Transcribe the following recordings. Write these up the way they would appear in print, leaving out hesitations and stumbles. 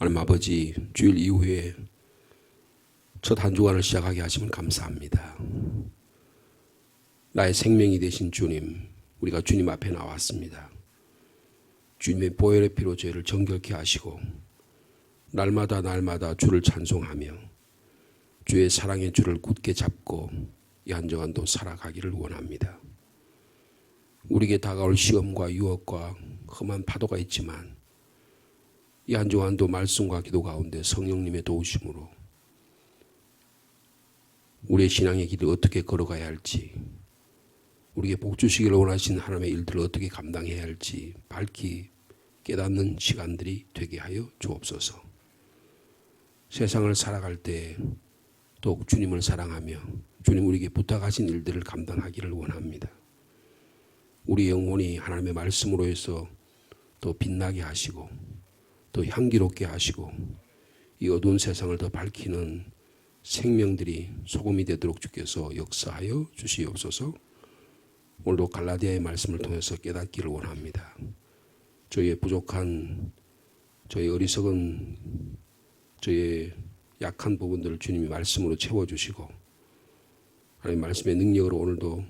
하나님 아버지, 주일 이후에 첫 한 주간을 시작하게 하시면 감사합니다. 나의 생명이 되신 주님, 우리가 주님 앞에 나왔습니다. 주님의 보혈의 피로 죄를 정결케 하시고 날마다 주를 찬송하며 주의 사랑의 줄을 굳게 잡고 이 한 주간도 살아가기를 원합니다. 우리에게 다가올 시험과 유혹과 험한 파도가 있지만 이 한 주간도 말씀과 기도 가운데 성령님의 도우심으로 우리의 신앙의 길을 어떻게 걸어가야 할지, 우리에게 복 주시기를 원하신 하나님의 일들을 어떻게 감당해야 할지 밝히 깨닫는 시간들이 되게 하여 주옵소서. 세상을 살아갈 때 더욱 주님을 사랑하며 주님 우리에게 부탁하신 일들을 감당하기를 원합니다. 우리 영혼이 하나님의 말씀으로 해서 더 빛나게 하시고 더 향기롭게 하시고 이 어두운 세상을 더 밝히는 생명들이 소금이 되도록 주께서 역사하여 주시옵소서. 오늘도 갈라디아의 말씀을 통해서 깨닫기를 원합니다. 저희의 부족한, 저희 어리석은, 저희의 약한 부분들을 주님이 말씀으로 채워주시고 하나님 말씀의 능력으로 오늘도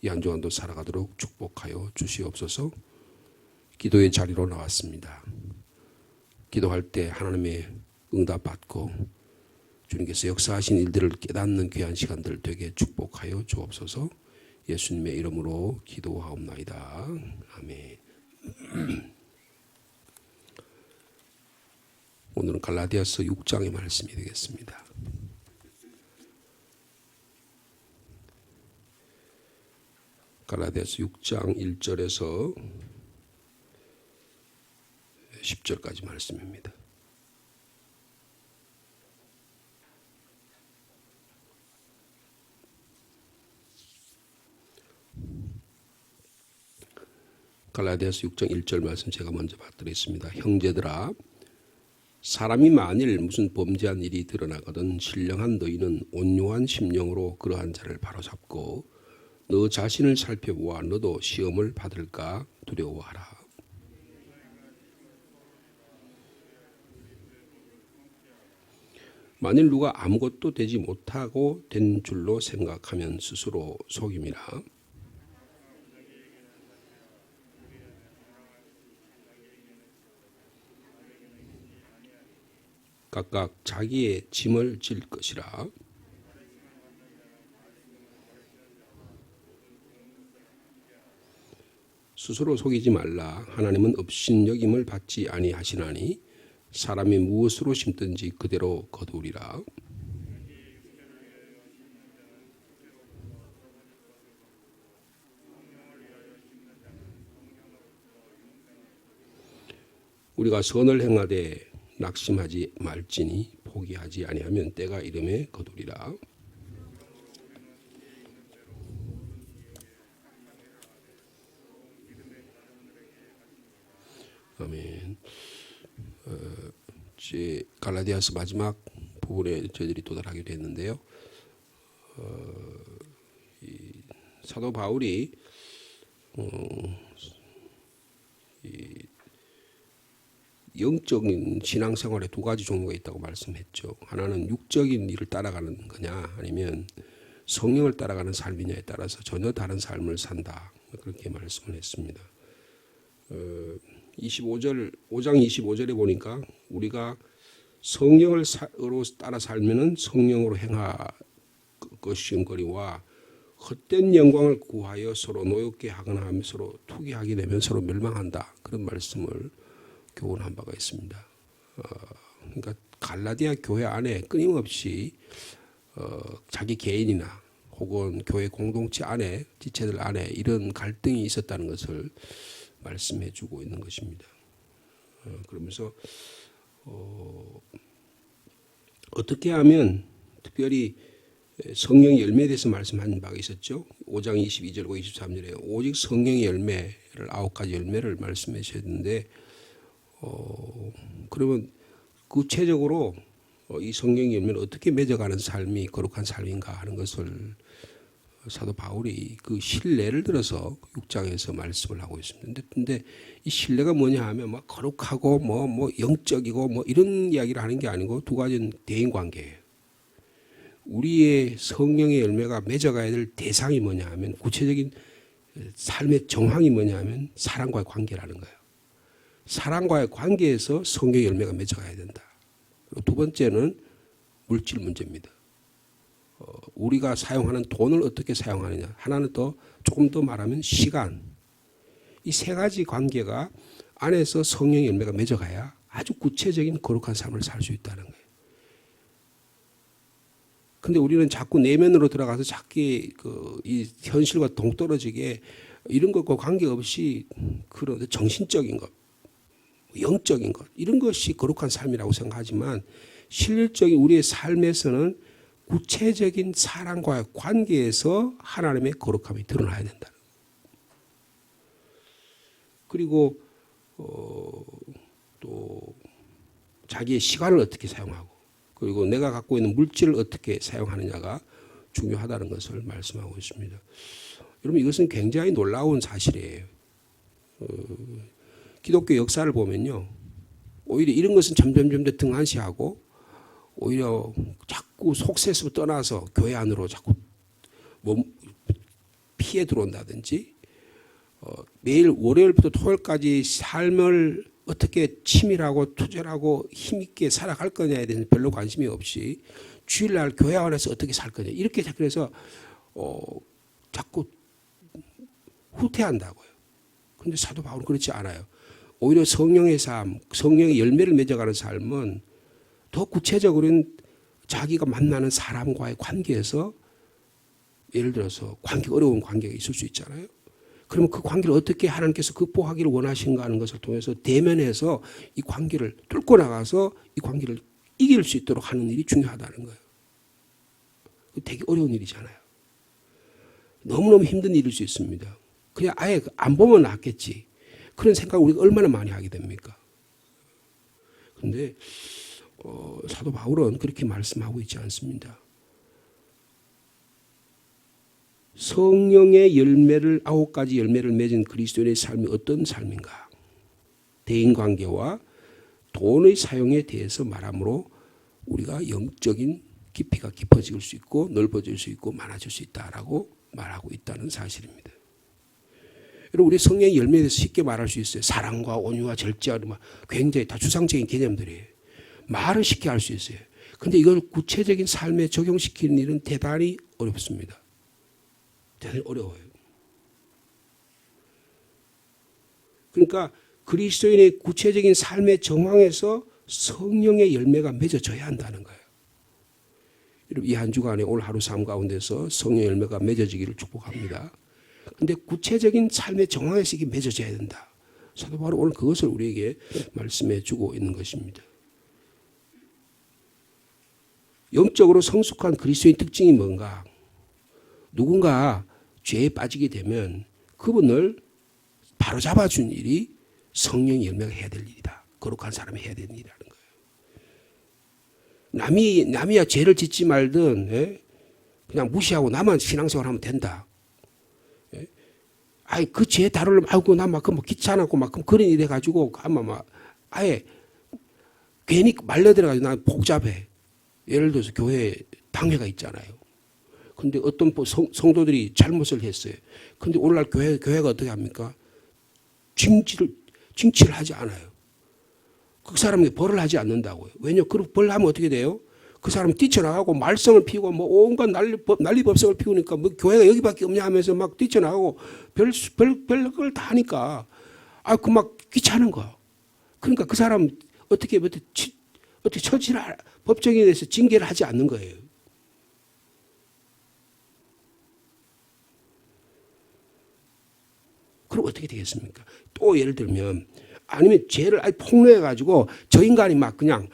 이 한 주간도 살아가도록 축복하여 주시옵소서. 기도의 자리로 나왔습니다. 기도할 때 하나님의 응답 받고 주님께서 역사하신 일들을 깨닫는 귀한 시간들 되게 축복하여 주옵소서. 예수님의 이름으로 기도하옵나이다. 아멘. 오늘은 갈라디아서 6장의 말씀이 되겠습니다. 갈라디아서 6장 1절에서 10절까지 말씀입니다. 갈라디아서 6장 1절 말씀 제가 먼저 받드리겠습니다. 형제들아, 사람이 만일 무슨 범죄한 일이 드러나거든 신령한 너희는 온유한 심령으로 그러한 자를 바로잡고 너 자신을 살펴보아 너도 시험을 받을까 두려워하라. 만일 누가 아무것도 되지 못하고 된 줄로 생각하면 스스로 속임이라. 각각 자기의 짐을 질 것이라. 스스로 속이지 말라. 하나님은 업신여김을 받지 아니하시나니 사람이 무엇으로 심든지 그대로 거두리라. 우리가 선을 행하되 낙심하지 말지니 포기하지 아니하면 때가 이름에 거두리라. 아멘. 이제 갈라디아서 마지막 부분에 저희들이 도달하게 됐는데요. 이 사도 바울이 영적인 신앙생활에 두 가지 종류가 있다고 말씀했죠. 하나는 육적인 일을 따라가는 거냐 아니면 성령을 따라가는 삶이냐에 따라서 전혀 다른 삶을 산다. 그렇게 말씀을 했습니다. 5장 25절에 보니까 우리가 성령으로 따라 살면은 성령으로 행할 것인 거리와 헛된 영광을 구하여 서로 노엽게 하거나 하며 서로 투기하게 되면 서로 멸망한다. 그런 말씀을 교훈한 바가 있습니다. 그러니까 갈라디아 교회 안에 끊임없이 자기 개인이나 혹은 교회 공동체 안에 지체들 안에 이런 갈등이 있었다는 것을 말씀해 주고 있는 것입니다. 그러면서 어떻게 하면 특별히 성령의 열매에 대해서 말씀한 바가 있었죠. 5장 22절과 23절에 오직 성령의 열매를 9가지 열매를 말씀해 주셨는데 그러면 구체적으로 이 성령의 열매를 어떻게 맺어가는 삶이 거룩한 삶인가 하는 것을 사도 바울이 그 신뢰를 들어서 6장에서 말씀을 하고 있습니다. 근데 이 신뢰가 뭐냐 하면 뭐 거룩하고 뭐 영적이고 뭐 이런 이야기를 하는 게 아니고 두 가지는 대인 관계예요. 우리의 성령의 열매가 맺어가야 될 대상이 뭐냐 하면 구체적인 삶의 정황이 뭐냐 하면 사랑과의 관계라는 거예요. 사랑과의 관계에서 성령의 열매가 맺어가야 된다. 그리고 두 번째는 물질 문제입니다. 우리가 사용하는 돈을 어떻게 사용하느냐. 하나는 더 조금 더 말하면 시간. 이 세 가지 관계가 안에서 성령의 열매가 맺어가야 아주 구체적인 거룩한 삶을 살 수 있다는 거예요. 근데 우리는 자꾸 내면으로 들어가서 자기 이 현실과 동떨어지게 이런 것과 관계없이 그런 정신적인 것, 영적인 것 이런 것이 거룩한 삶이라고 생각하지만 실질적인 우리의 삶에서는 구체적인 사랑과의 관계에서 하나님의 거룩함이 드러나야 된다. 그리고 또 자기의 시간을 어떻게 사용하고 그리고 내가 갖고 있는 물질을 어떻게 사용하느냐가 중요하다는 것을 말씀하고 있습니다. 여러분 이것은 굉장히 놀라운 사실이에요. 기독교 역사를 보면요. 오히려 이런 것은 점점 등한시하고 오히려 자꾸 속세에서 떠나서 교회 안으로 자꾸 피해 들어온다든지 매일 월요일부터 토요일까지 삶을 어떻게 치밀하고 투철하고 힘있게 살아갈 거냐에 대해서 별로 관심이 없이 주일날 교회 안에서 어떻게 살 거냐 이렇게 그래서 자꾸 후퇴한다고요. 그런데 사도 바울은 그렇지 않아요. 오히려 성령의 삶, 성령의 열매를 맺어가는 삶은 더 구체적으로는 자기가 만나는 사람과의 관계에서 예를 들어서 어려운 관계가 있을 수 있잖아요. 그러면 그 관계를 어떻게 하나님께서 극복하기를 원하신가 하는 것을 통해서 대면해서 이 관계를 뚫고 나가서 이 관계를 이길 수 있도록 하는 일이 중요하다는 거예요. 되게 어려운 일이잖아요. 너무너무 힘든 일일 수 있습니다. 그냥 아예 안 보면 낫겠지. 그런 생각을 우리가 얼마나 많이 하게 됩니까? 그런데 사도 바울은 그렇게 말씀하고 있지 않습니다. 성령의 열매를 9가지 열매를 맺은 그리스도인의 삶이 어떤 삶인가? 대인관계와 돈의 사용에 대해서 말하므로 우리가 영적인 깊이가 깊어질 수 있고 넓어질 수 있고 많아질 수 있다라고 말하고 있다는 사실입니다. 여러분 우리 성령의 열매에 대해서 쉽게 말할 수 있어요. 사랑과 온유와 절제와 굉장히 다 주상적인 개념들이에요. 말은 쉽게 할 수 있어요. 그런데 이걸 구체적인 삶에 적용시키는 일은 대단히 어렵습니다. 대단히 어려워요. 그러니까 그리스도인의 구체적인 삶의 정황에서 성령의 열매가 맺어져야 한다는 거예요. 이 한 주간에 오늘 하루 삶 가운데서 성령의 열매가 맺어지기를 축복합니다. 그런데 구체적인 삶의 정황에서 이게 맺어져야 된다. 사도 바울은 오늘 그것을 우리에게 말씀해 주고 있는 것입니다. 영적으로 성숙한 그리스도인 특징이 뭔가? 누군가 죄에 빠지게 되면 그분을 바로잡아준 일이 성령의 열매가 해야 될 일이다. 거룩한 사람이 해야 되는 일이라는 거예요. 남이야 죄를 짓지 말든 그냥 무시하고 나만 신앙생활하면 된다. 아예 그 죄 다루려면 아이고 나 막 귀찮았고 막 그런 일 해가지고 아마 막 아예 괜히 말려들어가지고 난 복잡해. 예를 들어서 교회에 방해가 있잖아요. 근데 어떤 성도들이 잘못을 했어요. 근데 오늘날 교회가 어떻게 합니까? 징치를 하지 않아요. 그 사람에게 벌을 하지 않는다고요. 왜냐? 그 벌을 하면 어떻게 돼요? 그 사람이 뛰쳐나가고 말썽을 피우고 뭐 온갖 난리법석을 피우니까 뭐 교회가 여기밖에 없냐 하면서 막 뛰쳐나가고 별걸 다 하니까 그 막 귀찮은 거. 그러니까 그 사람 어떻게 처치를 법정에 대해서 징계를 하지 않는 거예요. 그럼 어떻게 되겠습니까? 또 예를 들면 아니면 죄를 아예 폭로해가지고 저 인간이 막 그냥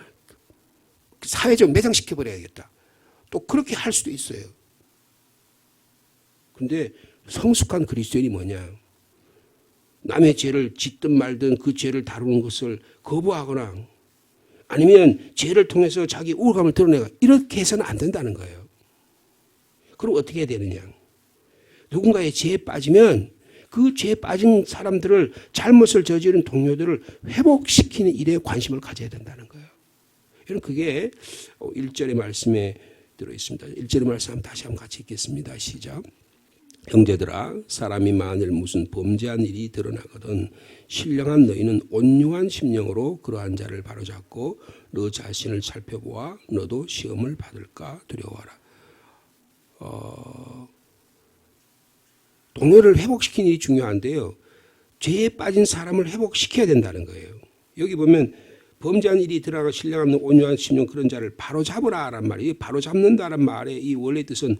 사회적으로 매장시켜버려야겠다. 또 그렇게 할 수도 있어요. 그런데 성숙한 그리스도인이 뭐냐? 남의 죄를 짓든 말든 그 죄를 다루는 것을 거부하거나 아니면 죄를 통해서 자기 우월감을 드러내가 이렇게 해서는 안 된다는 거예요. 그럼 어떻게 해야 되느냐? 누군가의 죄에 빠지면 그 죄에 빠진 사람들을 잘못을 저지른 동료들을 회복시키는 일에 관심을 가져야 된다는 거예요. 여러분 그게 1절의 말씀에 들어있습니다. 1절의 말씀 다시 한번 같이 읽겠습니다. 시작. 형제들아 사람이 만일 무슨 범죄한 일이 드러나거든 신령한 너희는 온유한 심령으로 그러한 자를 바로잡고 너 자신을 살펴보아 너도 시험을 받을까 두려워하라. 동료를 회복시키는 일이 중요한데요. 죄에 빠진 사람을 회복시켜야 된다는 거예요. 여기 보면 범죄한 일이 드러나고 신령한 온유한 심령 그런 자를 바로잡으라란 말이에요. 바로잡는다란 말의 이 원래 뜻은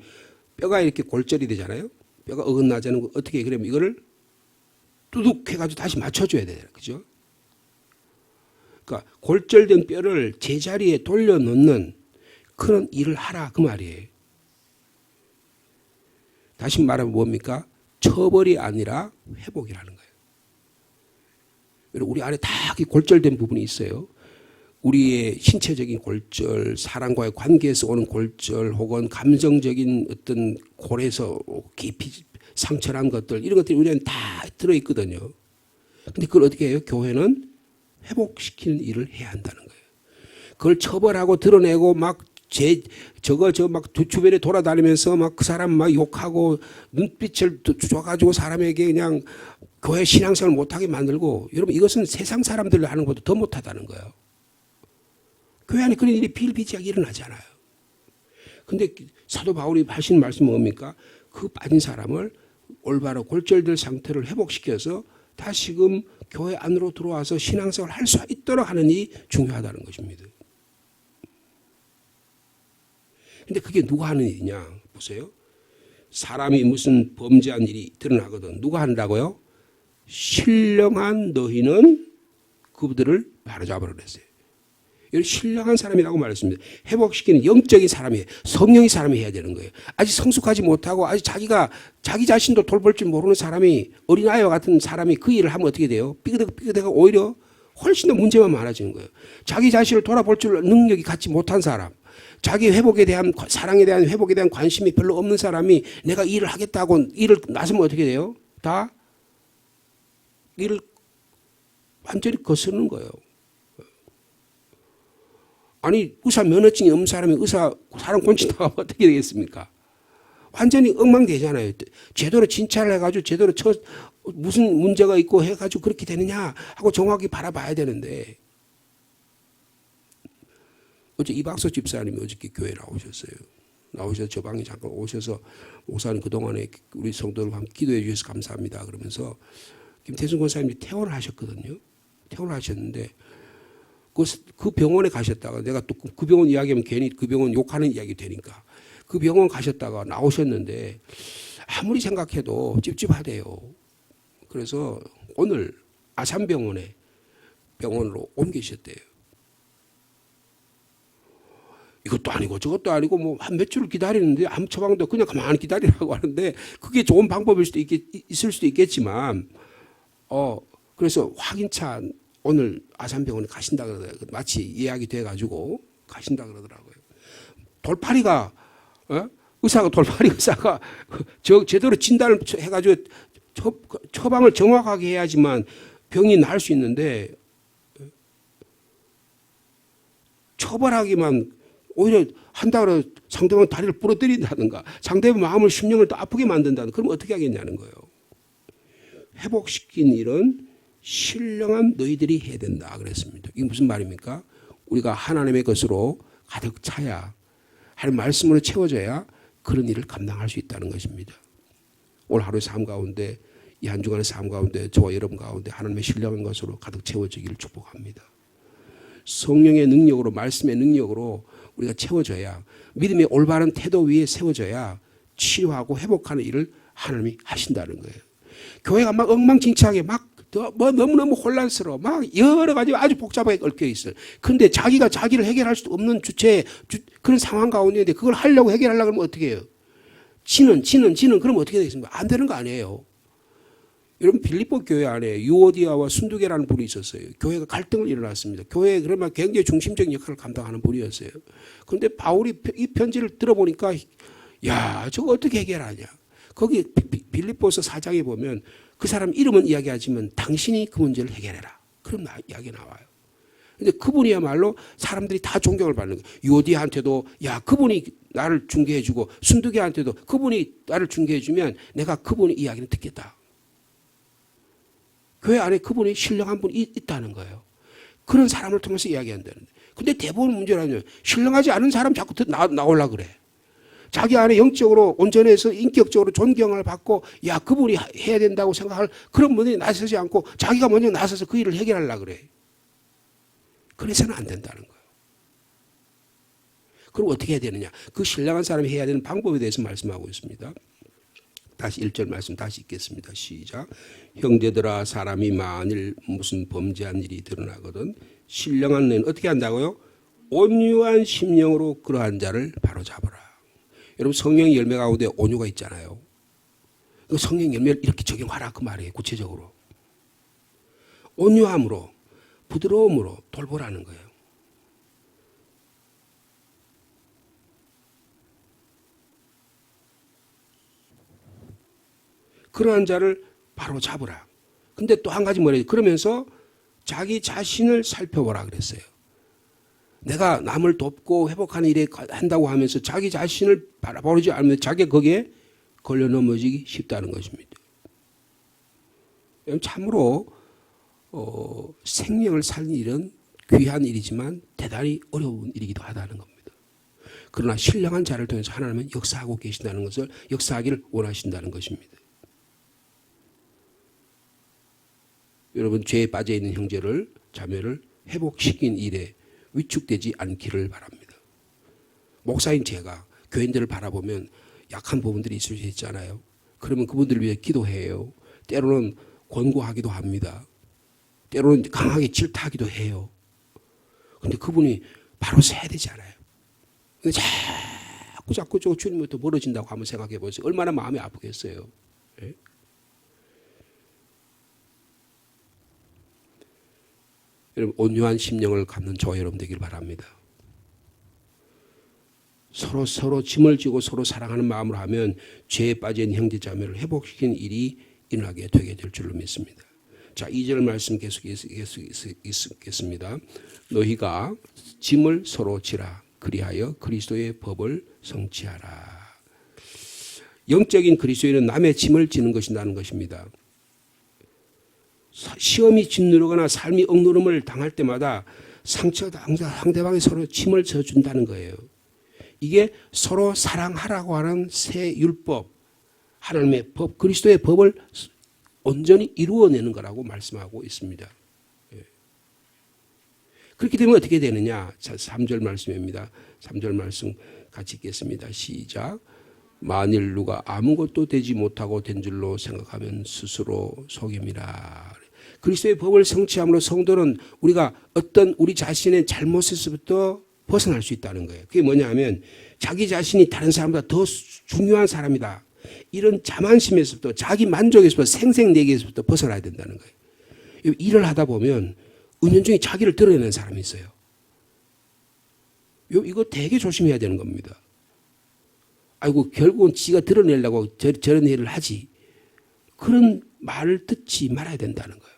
뼈가 이렇게 골절이 되잖아요. 뼈가 어긋나자는 거 어떻게 해? 그러면 이거를 뚜둑 해가지고 다시 맞춰줘야 되잖아요. 그죠? 그러니까 골절된 뼈를 제자리에 돌려놓는 그런 일을 하라 그 말이에요. 다시 말하면 뭡니까? 처벌이 아니라 회복이라는 거예요. 우리 안에 다 골절된 부분이 있어요. 우리의 신체적인 골절, 사람과의 관계에서 오는 골절 혹은 감정적인 어떤 골에서 깊이 상처난 것들 이런 것들이 우리 안에 다 들어있거든요. 근데 그걸 어떻게 해요? 교회는 회복시키는 일을 해야 한다는 거예요. 그걸 처벌하고 드러내고 막 주변에 돌아다니면서 막 그 사람 막 욕하고 눈빛을 줘가지고 사람에게 그냥 교회 신앙생활 못하게 만들고 여러분 이것은 세상 사람들로 하는 것보다 더 못하다는 거예요. 교회 안에 그런 일이 비일비재하게 일어나잖아요. 근데 사도 바울이 하신 말씀은 뭡니까? 그 빠진 사람을 올바로 골절될 상태를 회복시켜서 다시금 교회 안으로 들어와서 신앙생활을 할 수 있도록 하는 일이 중요하다는 것입니다. 근데 그게 누가 하는 일이냐? 보세요. 사람이 무슨 범죄한 일이 드러나거든. 누가 한다고요? 신령한 너희는 그들을 바로잡으라 그랬어요. 이런 신령한 사람이라고 말했습니다. 회복시키는 영적인 사람이에요. 성령의 사람이 해야 되는 거예요. 아직 성숙하지 못하고 아직 자기 자신도 돌볼 줄 모르는 사람이 어린아이와 같은 사람이 그 일을 하면 어떻게 돼요? 삐그덕삐그덕 오히려 훨씬 더 문제만 많아지는 거예요. 자기 자신을 돌아볼 줄 능력이 갖지 못한 사람, 자기 회복에 대한 사랑에 대한 회복에 대한 관심이 별로 없는 사람이 내가 일을 하겠다고 일을 나서면 어떻게 돼요? 다 일을 완전히 거스르는 거예요. 아니 의사 면허증이 없는 사람이 사람 곤친다고 하면 어떻게 되겠습니까? 완전히 엉망되잖아요. 제대로 진찰을 해가지고 제대로 무슨 문제가 있고 해가지고 그렇게 되느냐 하고 정확히 바라봐야 되는데 어제 이박서 집사님이 어저께 교회 나오셔서 저 방에 잠깐 오셔서 목사님 그동안에 우리 성도들 함께 기도해 주셔서 감사합니다 그러면서 김태순 권사님이 퇴원을 하셨거든요. 퇴원을 하셨는데 그 병원에 가셨다가 내가 또 그 병원 이야기하면 괜히 그 병원 욕하는 이야기 되니까 그 병원 가셨다가 나오셨는데 아무리 생각해도 찝찝하대요. 그래서 오늘 아산병원으로 옮기셨대요. 이것도 아니고 저것도 아니고 뭐 한 몇 주를 기다리는데 아무 처방도 그냥 가만히 기다리라고 하는데 그게 좋은 방법일 수도 있을 수도 있겠지만 그래서 확인차 오늘 아산병원에 가신다 그러더라고요. 마치 예약이 돼가지고 가신다 그러더라고요. 돌팔이가 의사가 제대로 진단을 해가지고 처방을 정확하게 해야지만 병이 나을 수 있는데 처벌하기만 오히려 한다 그래서 상대방 다리를 부러뜨린다든가 상대방 마음을 심령을 또 아프게 만든다든가 그럼 어떻게 하겠냐는 거예요. 회복시킨 일은 신령한 너희들이 해야 된다 그랬습니다. 이게 무슨 말입니까? 우리가 하나님의 것으로 가득 차야 하나님 말씀으로 채워져야 그런 일을 감당할 수 있다는 것입니다. 오늘 하루의 삶 가운데 이 한 주간의 삶 가운데 저와 여러분 가운데 하나님의 신령한 것으로 가득 채워지기를 축복합니다. 성령의 능력으로 말씀의 능력으로 우리가 채워져야 믿음의 올바른 태도 위에 세워져야 치유하고 회복하는 일을 하나님이 하신다는 거예요. 교회가 막 엉망진창하게 막 너무너무 혼란스러워. 막 여러 가지 아주 복잡하게 얽혀 있어요. 그런데 자기가 자기를 해결할 수 없는 그런 상황 가운데 그걸 하려고 해결하려고 하면 어떻게 해요? 지는 그러면 어떻게 되겠습니까? 안 되는 거 아니에요. 여러분 빌립보 교회 안에 유오디아와 순두계라는 분이 있었어요. 교회가 갈등을 일어났습니다. 교회에 그러면 굉장히 중심적인 역할을 감당하는 분이었어요. 그런데 바울이 이 편지를 들어보니까 야 저거 어떻게 해결하냐. 거기 빌립보서 4장에 보면 그 사람 이름은 이야기하지만 당신이 그 문제를 해결해라. 그런 이야기 나와요. 근데 그분이야말로 사람들이 다 존경을 받는 거예요. 유오디아한테도 야 그분이 나를 중개해주고 순두개한테도 그분이 나를 중개해주면 내가 그분의 이야기를 듣겠다. 교회 안에 그분이 신령한 분이 있다는 거예요. 그런 사람을 통해서 이야기한다는데. 근데 대부분 문제라면 신령하지 않은 사람 자꾸 나오려고 그래. 자기 안에 영적으로 온전해서 인격적으로 존경을 받고 야 그분이 해야 된다고 생각할 그런 분이 나서지 않고 자기가 먼저 나서서 그 일을 해결하려고 그래. 그래서는 안 된다는 거예요. 그럼 어떻게 해야 되느냐. 그 신령한 사람이 해야 되는 방법에 대해서 말씀하고 있습니다. 다시 1절 말씀 다시 읽겠습니다. 시작. 형제들아 사람이 만일 무슨 범죄한 일이 드러나거든 신령한 너는 어떻게 한다고요? 온유한 심령으로 그러한 자를 바로잡으라. 여러분 성령의 열매 가운데 온유가 있잖아요. 그 성령의 열매를 이렇게 적용하라 그 말이에요. 구체적으로. 온유함으로 부드러움으로 돌보라는 거예요. 그러한 자를 바로 잡으라. 근데 또 한 가지 뭐래요? 그러면서 자기 자신을 살펴보라 그랬어요. 내가 남을 돕고 회복하는 일에 한다고 하면서 자기 자신을 바라보지 않으면 자기가 거기에 걸려 넘어지기 쉽다는 것입니다. 참으로 생명을 살리는 일은 귀한 일이지만 대단히 어려운 일이기도 하다는 겁니다. 그러나 신령한 자를 통해서 하나님은 역사하고 계신다는 것을 역사하기를 원하신다는 것입니다. 여러분 죄에 빠져있는 형제를 자매를 회복시킨 일에 위축되지 않기를 바랍니다. 목사인 제가 교인들을 바라보면 약한 부분들이 있을 수 있잖아요. 그러면 그분들을 위해 기도해요. 때로는 권고하기도 합니다. 때로는 강하게 질타하기도 해요. 근데 그분이 바로 서야 되지 않아요. 근데 자꾸 주님부터 멀어진다고 한번 생각해 보세요. 얼마나 마음이 아프겠어요. 네? 여러분 온유한 심령을 갖는 저와 여러분 되길 바랍니다. 서로 짐을 지고 서로 사랑하는 마음으로 하면 죄에 빠진 형제 자매를 회복시키는 일이 일어나게 되게 될 줄로 믿습니다. 자, 2절 말씀 계속 읽겠습니다. 너희가 짐을 서로 지라 그리하여 그리스도의 법을 성취하라. 영적인 그리스도인은 남의 짐을 지는 것이라는 것입니다. 시험이 짓누르거나 삶이 억누름을 당할 때마다 상대방이 서로 짐을 져준다는 거예요. 이게 서로 사랑하라고 하는 새 율법, 하나님의 법, 그리스도의 법을 온전히 이루어내는 거라고 말씀하고 있습니다. 그렇게 되면 어떻게 되느냐? 자, 3절 말씀입니다. 3절 말씀 같이 읽겠습니다. 시작. 만일 누가 아무것도 되지 못하고 된 줄로 생각하면 스스로 속임이라. 그리스도의 법을 성취함으로 성도는 우리가 어떤 우리 자신의 잘못에서부터 벗어날 수 있다는 거예요. 그게 뭐냐 하면 자기 자신이 다른 사람보다 더 중요한 사람이다. 이런 자만심에서부터 자기 만족에서부터 생색내기에서부터 벗어나야 된다는 거예요. 일을 하다 보면 은연중에 자기를 드러내는 사람이 있어요. 이거 되게 조심해야 되는 겁니다. 아이고 결국은 지가 드러내려고 저런 일을 하지. 그런 말을 듣지 말아야 된다는 거예요.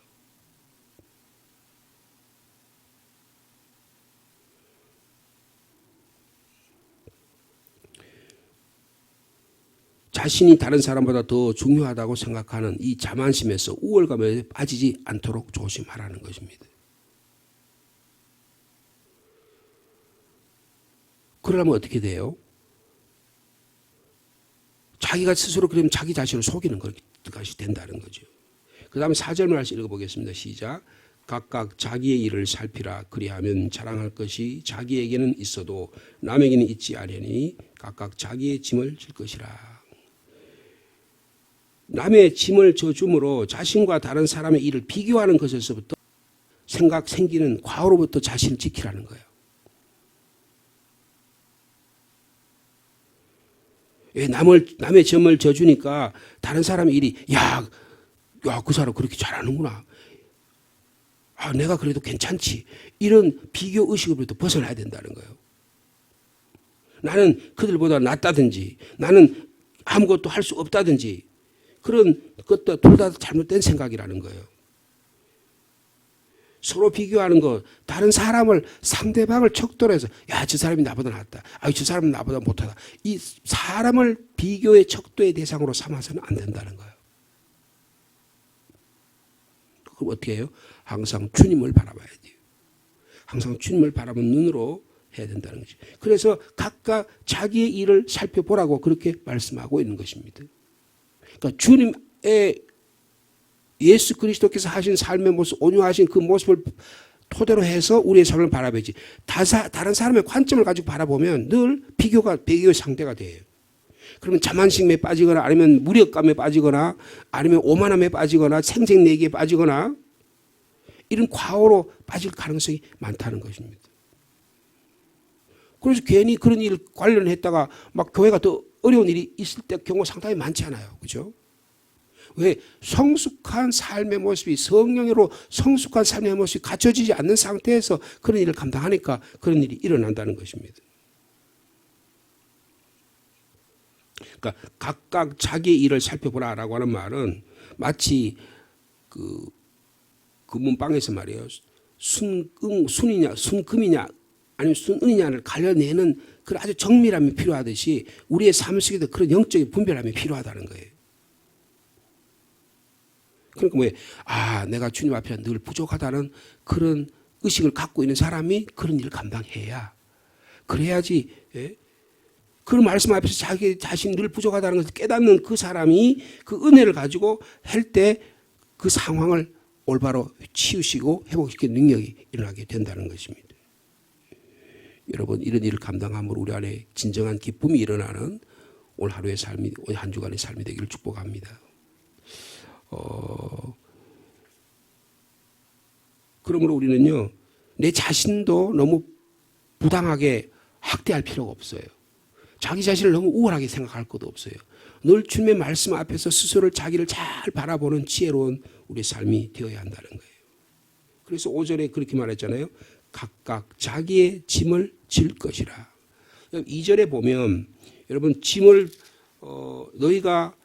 자신이 다른 사람보다 더 중요하다고 생각하는 이 자만심에서 우월감에 빠지지 않도록 조심하라는 것입니다. 그러려면 어떻게 돼요? 자기가 스스로 그러면 자기 자신을 속이는 것이 된다는 거죠. 그 다음에 4절 말씀 읽어보겠습니다. 시작. 각각 자기의 일을 살피라. 그리하면 자랑할 것이 자기에게는 있어도 남에게는 있지 아니하니 각각 자기의 짐을 질 것이라. 남의 짐을 져줌으로 자신과 다른 사람의 일을 비교하는 것에서부터 생기는 과오로부터 자신을 지키라는 거예요. 남의 점을 져주니까 다른 사람의 일이 야, 그 사람 그렇게 잘하는구나. 내가 그래도 괜찮지. 이런 비교 의식으로부터 벗어나야 된다는 거예요. 나는 그들보다 낫다든지 나는 아무것도 할 수 없다든지 그런 것도 둘 다 잘못된 생각이라는 거예요. 서로 비교하는 것, 다른 사람을 상대방을 척도해서 야, 저 사람이 나보다 낫다. 아, 저 사람은 나보다 못하다. 이 사람을 비교의 척도의 대상으로 삼아서는 안 된다는 거예요. 그럼 어떻게 해요? 항상 주님을 바라봐야 돼요. 항상 주님을 바라보는 눈으로 해야 된다는 거죠. 그래서 각각 자기의 일을 살펴보라고 그렇게 말씀하고 있는 것입니다. 그러니까 주님의 예수 그리스도께서 하신 삶의 모습, 온유하신 그 모습을 토대로 해서 우리의 삶을 바라봐야지. 다른 사람의 관점을 가지고 바라보면 늘 비교의 상대가 돼요. 그러면 자만심에 빠지거나 아니면 무력감에 빠지거나 아니면 오만함에 빠지거나 생색내기에 빠지거나 이런 과오로 빠질 가능성이 많다는 것입니다. 그래서 괜히 그런 일 관련했다가 막 교회가 더 어려운 일이 있을 때 경우가 상당히 많지 않아요. 그죠? 왜? 성숙한 삶의 모습이 성령으로 성숙한 삶의 모습이 갖춰지지 않는 상태에서 그런 일을 감당하니까 그런 일이 일어난다는 것입니다. 그러니까 각각 자기의 일을 살펴보라라고 하는 말은 마치 그 문방에서 말이에요. 순이냐 순금이냐 아니면 순은이냐를 갈려내는 그런 아주 정밀함이 필요하듯이 우리의 삶 속에도 그런 영적인 분별함이 필요하다는 거예요. 그러니까 뭐예요? 아, 내가 주님 앞에 늘 부족하다는 그런 의식을 갖고 있는 사람이 그런 일을 감당해야 그래야지. 예? 그런 말씀 앞에서 자기 자신 늘 부족하다는 것을 깨닫는 그 사람이 그 은혜를 가지고 할 때 그 상황을 올바로 치우시고 회복시키는 능력이 일어나게 된다는 것입니다. 여러분, 이런 일을 감당함으로 우리 안에 진정한 기쁨이 일어나는 오늘 하루의 삶이, 오늘 한 주간의 삶이 되기를 축복합니다. 그러므로 우리는요, 내 자신도 너무 부당하게 학대할 필요가 없어요. 자기 자신을 너무 우월하게 생각할 것도 없어요. 늘 주님의 말씀 앞에서 스스로를 자기를 잘 바라보는 지혜로운 우리의 삶이 되어야 한다는 거예요. 그래서 5절에 그렇게 말했잖아요. 각각 자기의 짐을 질 것이라. 2절에 보면 여러분 짐을 너희가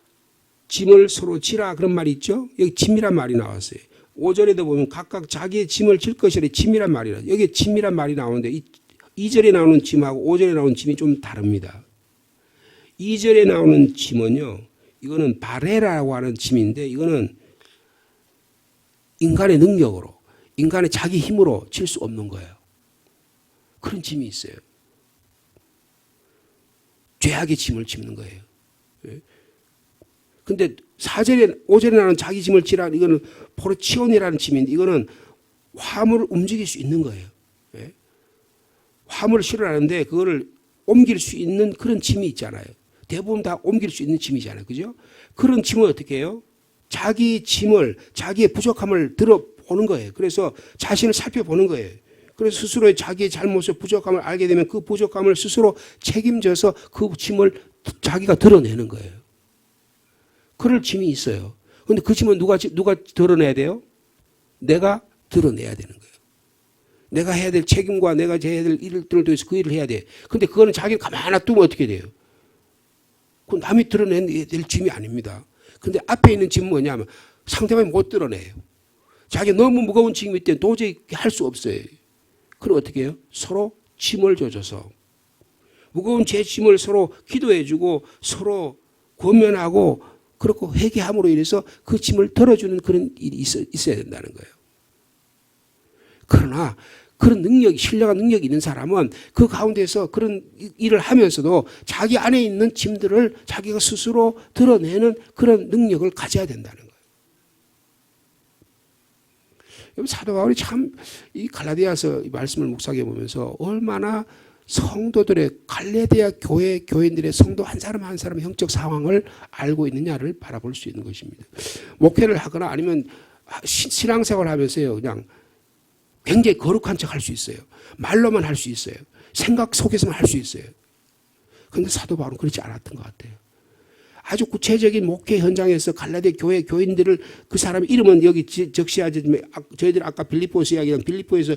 짐을 서로 지라 그런 말이 있죠. 여기 짐이란 말이 나왔어요. 5절에도 보면 각각 자기의 짐을 질 것이라 짐이란 말이라. 여기 짐이란 말이 나오는데 2절에 나오는 짐하고 5절에 나오는 짐이 좀 다릅니다. 2절에 나오는 짐은요. 이거는 바레라고 하는 짐인데 이거는 인간의 능력으로 인간의 자기 힘으로 질 수 없는 거예요. 그런 짐이 있어요. 죄악의 짐을 짚는 거예요. 근데 4절에 5절에 나오는 자기 짐을 지라 이거는 포르치온이라는 짐인데 이거는 화물을 움직일 수 있는 거예요. 화물을 실어라는데 그거를 옮길 수 있는 그런 짐이 있잖아요. 대부분 다 옮길 수 있는 짐이잖아요. 그죠? 그런 짐을 어떻게 해요? 자기 짐을, 자기의 부족함을 들어보는 거예요. 그래서 자신을 살펴보는 거예요. 그래서 스스로의 자기의 잘못을 부족함을 알게 되면 그 부족함을 스스로 책임져서 그 짐을 자기가 드러내는 거예요. 그럴 짐이 있어요. 그런데 그 짐은 누가 드러내야 돼요? 내가 드러내야 되는 거예요. 내가 해야 될 책임과 내가 해야 될 일들을 통해서 그 일을 해야 돼. 근데 그거는 자기를 가만히 놔두면 어떻게 돼요? 그건 남이 드러내야 될 짐이 아닙니다. 근데 앞에 있는 짐은 뭐냐면 상대방이 못 드러내요. 자기 너무 무거운 짐이 있을 때 도저히 할 수 없어요. 그럼 어떻게 해요? 서로 짐을 져줘서 무거운 제 짐을 서로 기도해주고 서로 권면하고 그렇고 회개함으로 인해서 그 짐을 덜어주는 그런 일이 있어야 된다는 거예요. 그러나 그런 능력이 신령한 능력이 있는 사람은 그 가운데서 그런 일을 하면서도 자기 안에 있는 짐들을 자기가 스스로 드러내는 그런 능력을 가져야 된다는 거예요. 사도 바울이 참 이 갈라디아서 말씀을 묵상해 보면서 얼마나 성도들의 갈라디아 교인들의 성도 한 사람 한 사람의 영적 상황을 알고 있느냐를 바라볼 수 있는 것입니다. 목회를 하거나 아니면 신앙생활을 하면서요 그냥 굉장히 거룩한 척 할 수 있어요. 말로만 할 수 있어요. 생각 속에서만 할 수 있어요. 그런데 사도 바울은 그렇지 않았던 것 같아요. 아주 구체적인 목회 현장에서 갈라디아 교회 교인들을 그 사람 이름은 여기 적시하지만 저희들 아까 빌립보에서 이야기한 빌립보에서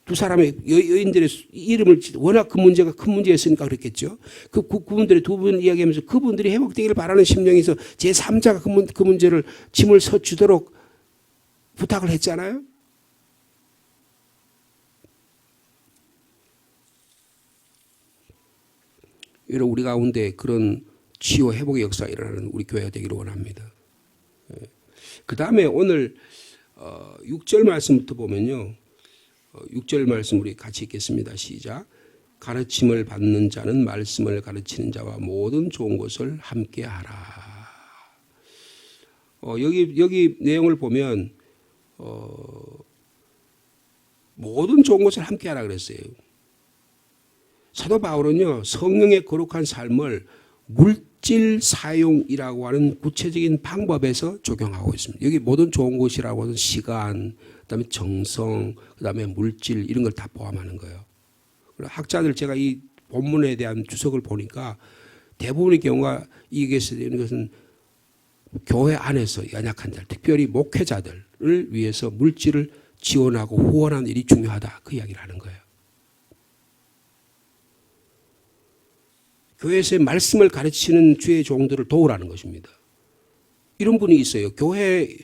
두 사람의 여인들의 이름을 워낙 그 문제가 큰 문제였으니까 그랬겠죠. 그분들의 두 분 이야기하면서 그분들이 회복되기를 바라는 심령에서 제3자가 그 문제를 짐을 서주도록 부탁을 했잖아요. 여러분 우리 가운데 그런 치유 회복의 역사가 일어나는 우리 교회가 되기를 원합니다. 그 다음에 오늘 6절 말씀부터 보면요. 6절 말씀 우리 같이 읽겠습니다. 시작. 가르침을 받는 자는 말씀을 가르치는 자와 모든 좋은 것을 함께 하라. 여기 내용을 보면 모든 좋은 것을 함께 하라 그랬어요. 사도 바울은요. 성령의 거룩한 삶을 물질 사용이라고 하는 구체적인 방법에서 적용하고 있습니다. 여기 모든 좋은 것이라고 하는 시간, 그다음에 정성, 그다음에 물질 이런 걸 다 포함하는 거예요. 학자들 제가 이 본문에 대한 주석을 보니까 대부분의 경우가 이게 되는 것은 교회 안에서 연약한 자들, 특별히 목회자들을 위해서 물질을 지원하고 후원하는 일이 중요하다. 그 이야기를 하는 거예요. 교회에서의 말씀을 가르치는 주의 종들을 도우라는 것입니다. 이런 분이 있어요. 교회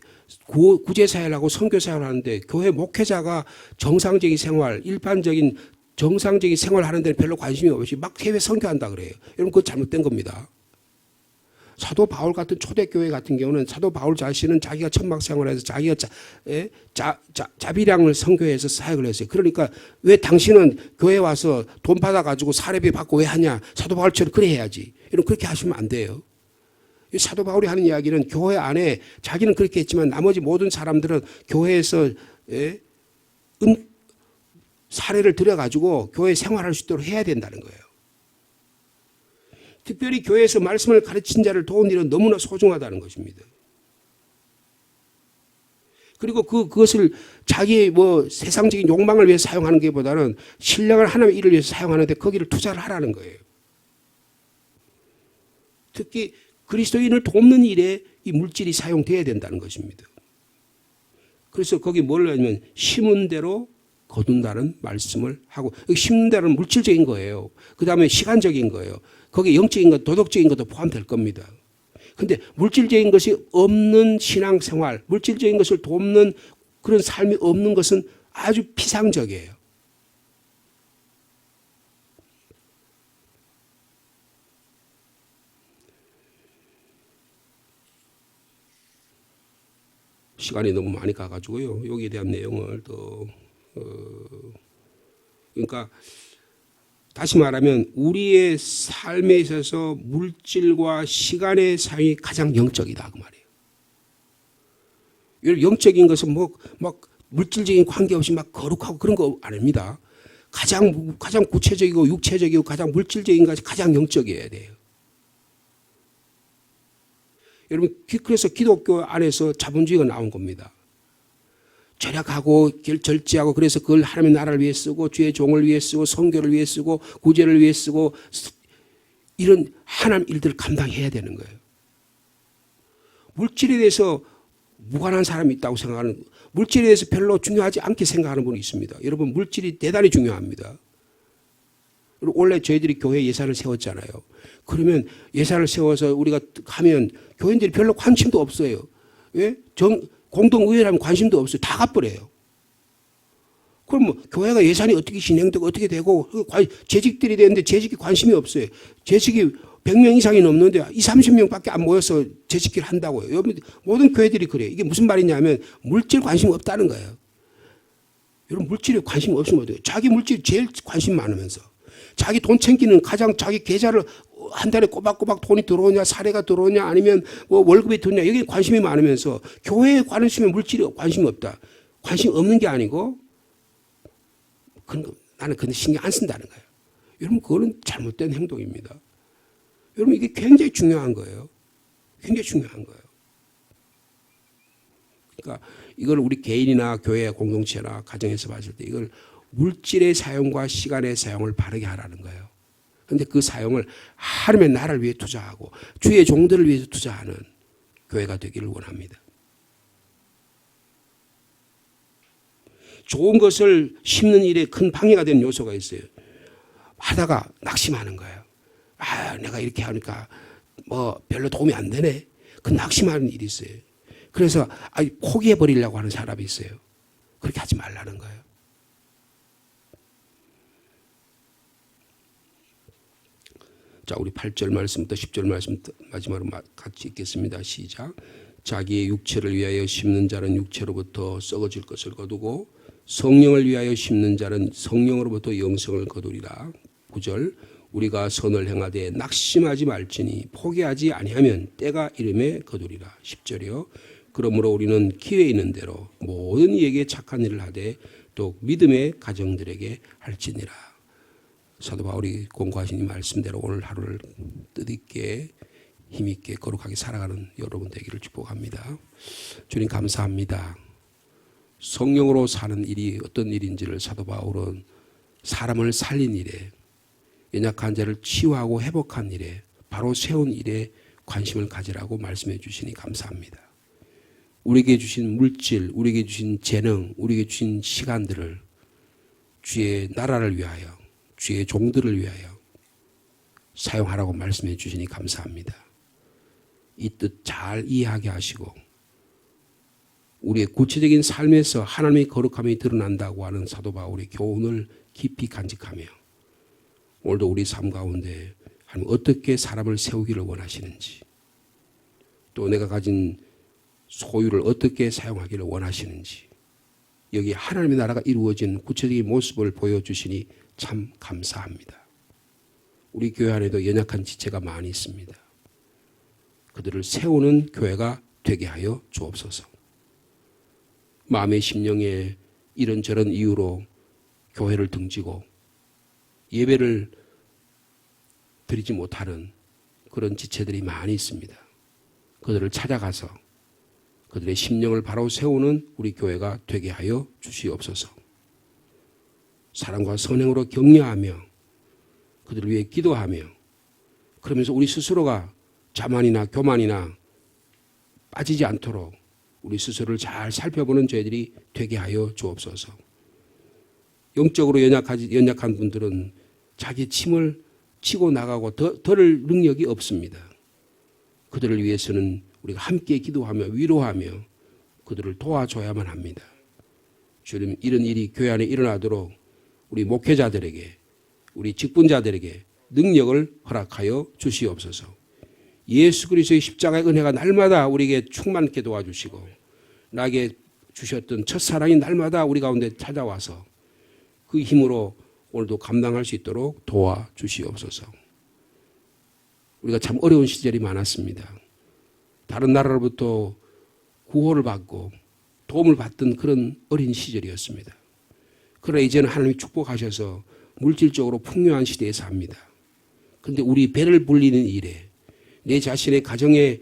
구제사회를 하고 선교사회를 하는데 교회 목회자가 정상적인 생활, 일반적인 정상적인 생활을 하는 데는 별로 관심이 없이 막 해외 선교한다 그래요. 여러분 그거 잘못된 겁니다. 사도 바울 같은 초대교회 같은 경우는 사도 바울 자신은 자기가 천막 생활해서 자기가 자비량을 선교해서 사역을 했어요. 그러니까 왜 당신은 교회 와서 돈 받아가지고 사례비 받고 왜 하냐. 사도 바울처럼 그래 해야지. 여러분 그렇게 하시면 안 돼요. 사도 바울이 하는 이야기는 교회 안에 자기는 그렇게 했지만 나머지 모든 사람들은 교회에서 사례를 들여가지고 교회 생활할 수 있도록 해야 된다는 거예요. 특별히 교회에서 말씀을 가르친 자를 도운 일은 너무나 소중하다는 것입니다. 그리고 그것을 자기의 세상적인 욕망을 위해서 사용하는 것보다는 신령한 하나님의 일을 위해서 사용하는데 거기를 투자를 하라는 거예요. 특히 그리스도인을 돕는 일에 이 물질이 사용돼야 된다는 것입니다. 그래서 거기 뭘 하냐면 심은 대로 거둔다는 말씀을 하고 심는 대로는 물질적인 거예요. 그 다음에 시간적인 거예요. 거기에 영적인 것, 도덕적인 것도 포함될 겁니다. 그런데 물질적인 것이 없는 신앙생활, 물질적인 것을 돕는 그런 삶이 없는 것은 아주 피상적이에요. 시간이 너무 많이 가가지고요. 여기에 대한 내용을 더 그러니까 다시 말하면 우리의 삶에 있어서 물질과 시간의 사용이 가장 영적이다 그 말이에요. 영적인 것은 막 물질적인 관계없이 막 거룩하고 그런 거 아닙니다. 가장 구체적이고 육체적이고 가장 물질적인 것이 가장 영적이어야 돼요. 여러분 그래서 기독교 안에서 자본주의가 나온 겁니다. 절약하고 절제하고 그래서 그걸 하나님의 나라를 위해 쓰고 주의 종을 위해 쓰고 선교를 위해 쓰고 구제를 위해 쓰고 이런 하나님 일들을 감당해야 되는 거예요. 물질에 대해서 무관한 사람이 있다고 생각하는 물질에 대해서 별로 중요하지 않게 생각하는 분이 있습니다. 여러분 물질이 대단히 중요합니다. 원래 저희들이 교회 예산을 세웠잖아요. 그러면 예산을 세워서 우리가 하면 교인들이 별로 관심도 없어요. 왜? 공동의회라면 관심도 없어요. 다 갚으래요. 그럼 교회가 예산이 어떻게 진행되고 어떻게 되고 재직들이 되는데 재직이 관심이 없어요. 재직이 100명 이상이 넘는데 20, 30명밖에 안 모여서 재직기를 한다고요. 모든 교회들이 그래요. 이게 무슨 말이냐면 물질 관심 없다는 거예요. 여러분 물질에 관심 없으면 어때요? 자기 물질이 제일 관심 많으면서 자기 돈 챙기는 가장 자기 계좌를 한 달에 꼬박꼬박 돈이 들어오냐 사례가 들어오냐 아니면 월급이 들어오냐 여기에 관심이 많으면서 교회에 관심이 물질에 관심이 없다. 관심 없는 게 아니고 나는 그런 신경 안 쓴다는 거예요. 여러분 그거는 잘못된 행동입니다. 여러분 이게 굉장히 중요한 거예요. 굉장히 중요한 거예요. 그러니까 이걸 우리 개인이나 교회 공동체나 가정에서 봤을 때 이걸 물질의 사용과 시간의 사용을 바르게 하라는 거예요. 그런데 그 사용을 하나님의 나라를 위해 투자하고 주의 종들을 위해서 투자하는 교회가 되기를 원합니다. 좋은 것을 심는 일에 큰 방해가 되는 요소가 있어요. 하다가 낙심하는 거예요. 내가 이렇게 하니까 뭐 별로 도움이 안 되네. 그 낙심하는 일이 있어요. 그래서 포기해 버리려고 하는 사람이 있어요. 그렇게 하지 말라는 거예요. 자, 우리 8절 말씀부터 10절 말씀 마지막으로 같이 읽겠습니다. 시작. 자기의 육체를 위하여 심는 자는 육체로부터 썩어질 것을 거두고 성령을 위하여 심는 자는 성령으로부터 영생을 거두리라. 9절. 우리가 선을 행하되 낙심하지 말지니 포기하지 아니하면 때가 이름에 거두리라. 10절이요. 그러므로 우리는 기회 있는 대로 모든 이에게 착한 일을 하되 또 믿음의 가정들에게 할지니라. 사도 바울이 공고하신 이 말씀대로 오늘 하루를 뜻있게 힘있게 거룩하게 살아가는 여러분 되기를 축복합니다. 주님 감사합니다. 성령으로 사는 일이 어떤 일인지를 사도 바울은 사람을 살린 일에, 연약한 자를 치유하고 회복한 일에, 바로 세운 일에 관심을 가지라고 말씀해 주시니 감사합니다. 우리에게 주신 물질, 우리에게 주신 재능, 우리에게 주신 시간들을 주의 나라를 위하여, 주의 종들을 위하여 사용하라고 말씀해 주시니 감사합니다. 이 뜻 잘 이해하게 하시고 우리의 구체적인 삶에서 하나님의 거룩함이 드러난다고 하는 사도 바울의 교훈을 깊이 간직하며 오늘도 우리 삶 가운데 하나님 어떻게 사람을 세우기를 원하시는지, 또 내가 가진 소유를 어떻게 사용하기를 원하시는지, 여기 하나님의 나라가 이루어진 구체적인 모습을 보여주시니 참 감사합니다. 우리 교회 안에도 연약한 지체가 많이 있습니다. 그들을 세우는 교회가 되게 하여 주옵소서. 마음의 심령에 이런저런 이유로 교회를 등지고 예배를 드리지 못하는 그런 지체들이 많이 있습니다. 그들을 찾아가서 그들의 심령을 바로 세우는 우리 교회가 되게 하여 주시옵소서. 사랑과 선행으로 격려하며 그들을 위해 기도하며 그러면서 우리 스스로가 자만이나 교만이나 빠지지 않도록 우리 스스로를 잘 살펴보는 저희들이 되게 하여 주옵소서. 영적으로 연약한 분들은 자기 침을 치고 나가고 덜을 능력이 없습니다. 그들을 위해서는 우리가 함께 기도하며 위로하며 그들을 도와줘야만 합니다. 주님, 이런 일이 교회 안에 일어나도록 우리 목회자들에게, 우리 직분자들에게 능력을 허락하여 주시옵소서. 예수 그리스도의 십자가의 은혜가 날마다 우리에게 충만케 도와주시고 나에게 주셨던 첫사랑이 날마다 우리 가운데 찾아와서 그 힘으로 오늘도 감당할 수 있도록 도와주시옵소서. 우리가 참 어려운 시절이 많았습니다. 다른 나라로부터 구호를 받고 도움을 받던 그런 어린 시절이었습니다. 그러나 이제는 하나님이 축복하셔서 물질적으로 풍요한 시대에 삽니다. 그런데 우리 배를 불리는 일에, 내 자신의 가정의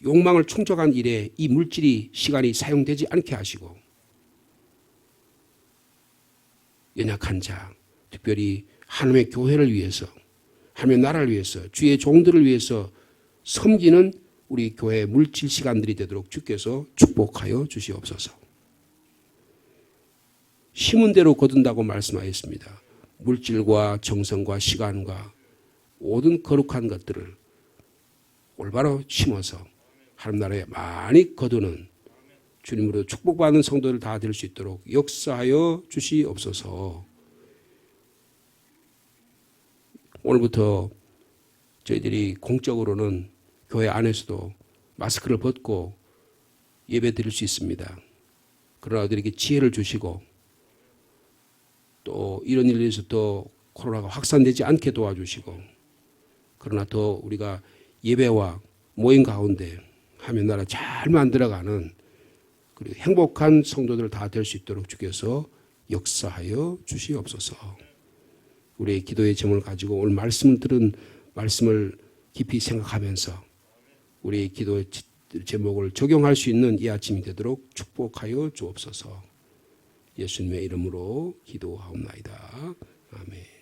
욕망을 충족한 일에 이 물질이, 시간이 사용되지 않게 하시고 연약한 자, 특별히 하나님의 교회를 위해서, 하나님의 나라를 위해서, 주의 종들을 위해서 섬기는 우리 교회의 물질 시간들이 되도록 주께서 축복하여 주시옵소서. 심은 대로 거둔다고 말씀하였습니다. 물질과 정성과 시간과 모든 거룩한 것들을 올바로 심어서 하나님 나라에 많이 거두는 주님으로 축복받는 성도들 다 될 수 있도록 역사하여 주시옵소서. 오늘부터 저희들이 공적으로는 교회 안에서도 마스크를 벗고 예배 드릴 수 있습니다. 그러나 우리에게 지혜를 주시고 또 이런 일에 대해서 또 코로나가 확산되지 않게 도와주시고, 그러나 더 우리가 예배와 모임 가운데 하나님 나라 잘 만들어가는 그리고 행복한 성도들 다 될 수 있도록 주께서 역사하여 주시옵소서. 우리의 기도의 제목을 가지고 오늘 말씀을 들은 말씀을 깊이 생각하면서 우리의 기도의 제목을 적용할 수 있는 이 아침이 되도록 축복하여 주옵소서. 예수님의 이름으로 기도하옵나이다. 아멘.